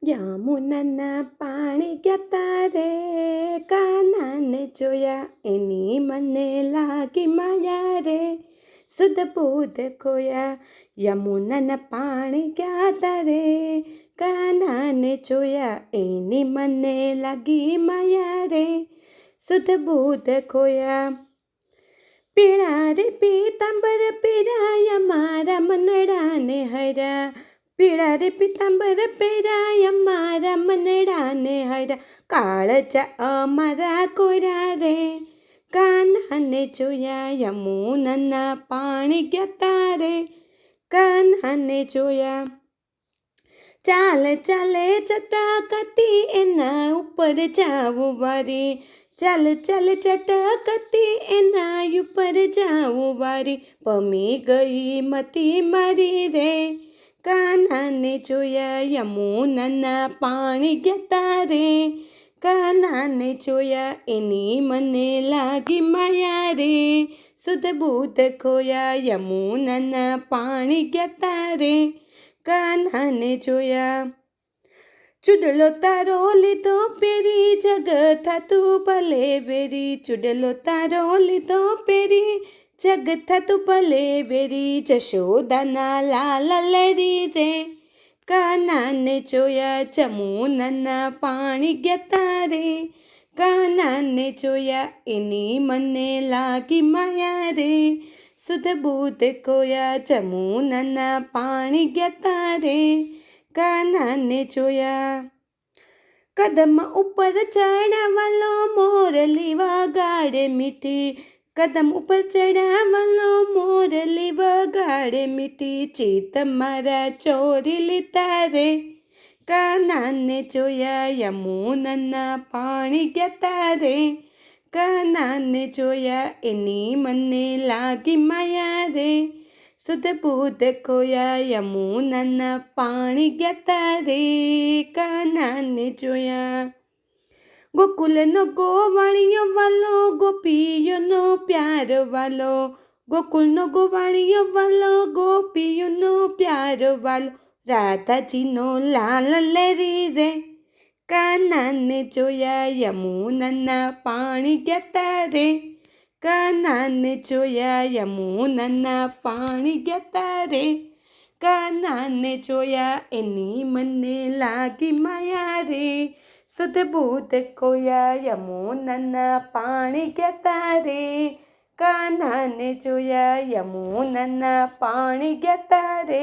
યમુનાના પાણી ગયા રે કાનાને જોયા એની મને લાગી માયા રે સુધ બુધ ખોયા યમુનાના પાણી ગયા રે કાનાને જોયા એની મને લાગી માયા રે સુધ બુધ ખોયા પીળા રે પીતાંબર પીરાયા મારા મનડાને હર્યા પીળા રે પીતાંબર પહેરાયા મારા મનડાને હર્યા કાળજા અમારા કોરા રે કાનાને જોયા યમુનાના પાણી ગયા રે કાનાને જોયા ચાલ ચાલે ચટાકતી એના ઉપર જાવું વારી ચાલ ચાલ ચટકતી એના ઉપર જાવું વારી પમી ગઈ મતી મારી રે કાનાને જોયા યમુનાના પાણી ગયા રે કાનાને જોયા એની મને લાગી માયા રે સુધ બુધ ખોયા યમુનાના પાણી ગયા રે કાનાને જોયા ચૂડલો તારો લીધો પેરી જગ થતું ભલે વેરી ચૂડલો તારો લીધો પેરી જગ થતું ભલે વેરી જશોદાના લાલ લેરી રે કાનાને જોયા યમુનાના પાણી ગયા રે કાનાને જોયા એની મને લાગી માયા રે સુધ બુધ ખોયા યમુનાના પાણી ગયા રે કાનાને જોયા કદમ ઉપર ચડાવલો મોરલી વગાડે મીઠી કદમ ઉપર ચડાવલો મોરલી વગાડે મીઠી ચિત્ત મારા ચોરી લીધા રે કાનાને જોયા યમુનાના પાણી ગયા રે કાનાને જોયા એની મને લાગી માયા રે સુધ બુધ ખોયા યમુનાના પાણી ગયા રે કાનાને જોયા ગોકુલનો ગોવાળિયો વાલો ગોપીઓનો પ્યાર વાલો ગોકુલનો ગોવાળિયો વાલો ગોપીઓનો પ્યાર વાલો રાધાજીનો લાલ લેરી રે કાનાને જોયા યમુનાના પાણી ગયા રે કાનાને જોયા યમુનાના પાણી ગયા રે કાનાને જોયા એની મને લાગી માયા રે સુધ બુધ ખોયા યમુનાના પાણી ગયા રે કાનાને જોયા યમુનાના પાણી ગયા રે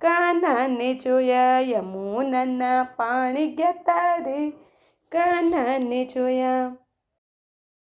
કાનાને જોયા યમુનાના પાણી ગયા રે કાનાને જોયા